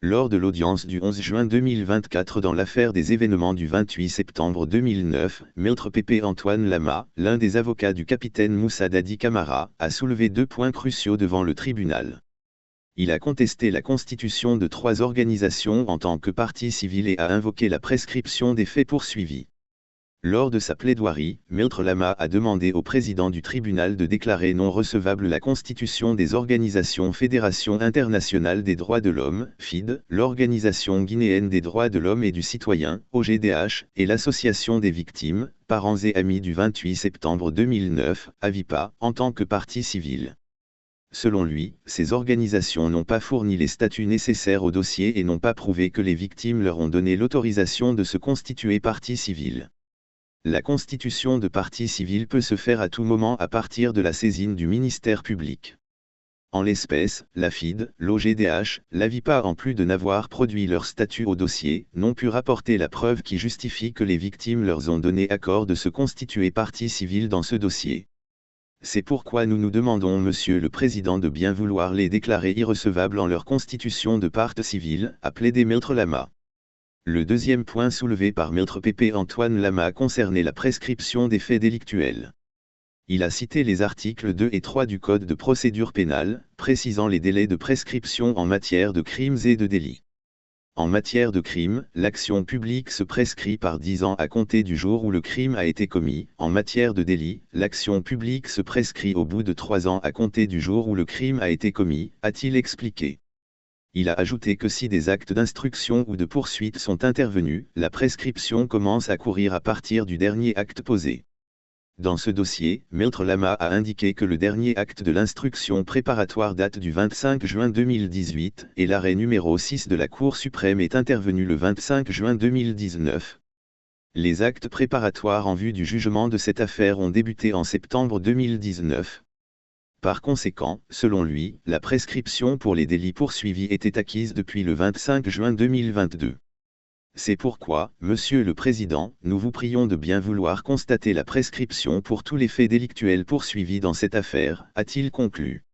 Lors de l'audience du 11 juin 2024 dans l'affaire des événements du 28 septembre 2009, Maître Pépé Antoine Lama, l'un des avocats du capitaine Moussa Dadi Camara, a soulevé 2 points cruciaux devant le tribunal. Il a contesté la constitution de 3 organisations en tant que partie civile et a invoqué la prescription des faits poursuivis. Lors de sa plaidoirie, Maître Lama a demandé au président du tribunal de déclarer non recevable la constitution des organisations Fédération internationale des droits de l'homme, FID, l'Organisation guinéenne des droits de l'homme et du citoyen, OGDH, et l'Association des victimes, parents et amis du 28 septembre 2009, AVIPA, en tant que partie civile. Selon lui, ces organisations n'ont pas fourni les statuts nécessaires au dossier et n'ont pas prouvé que les victimes leur ont donné l'autorisation de se constituer partie civile. La constitution de partie civile peut se faire à tout moment à partir de la saisine du ministère public. En l'espèce, la FID, l'OGDH, l'AVIPA en plus de n'avoir produit leur statut au dossier, n'ont pu rapporter la preuve qui justifie que les victimes leur ont donné accord de se constituer partie civile dans ce dossier. C'est pourquoi nous nous demandons Monsieur le Président de bien vouloir les déclarer irrecevables en leur constitution de partie civile, a plaidé Maître Lama. Le deuxième point soulevé par Maître Pépé Antoine Lama concernait la prescription des faits délictuels. Il a cité les articles 2 et 3 du Code de procédure pénale, précisant les délais de prescription en matière de crimes et de délits. En matière de crime, l'action publique se prescrit par 10 ans à compter du jour où le crime a été commis. En matière de délit, l'action publique se prescrit au bout de 3 ans à compter du jour où le crime a été commis, a-t-il expliqué. Il a ajouté que si des actes d'instruction ou de poursuite sont intervenus, la prescription commence à courir à partir du dernier acte posé. Dans ce dossier, Maître Lama a indiqué que le dernier acte de l'instruction préparatoire date du 25 juin 2018 et l'arrêt numéro 6 de la Cour suprême est intervenu le 25 juin 2019. Les actes préparatoires en vue du jugement de cette affaire ont débuté en septembre 2019. Par conséquent, selon lui, la prescription pour les délits poursuivis était acquise depuis le 25 juin 2022. C'est pourquoi, Monsieur le Président, nous vous prions de bien vouloir constater la prescription pour tous les faits délictuels poursuivis dans cette affaire, a-t-il conclu.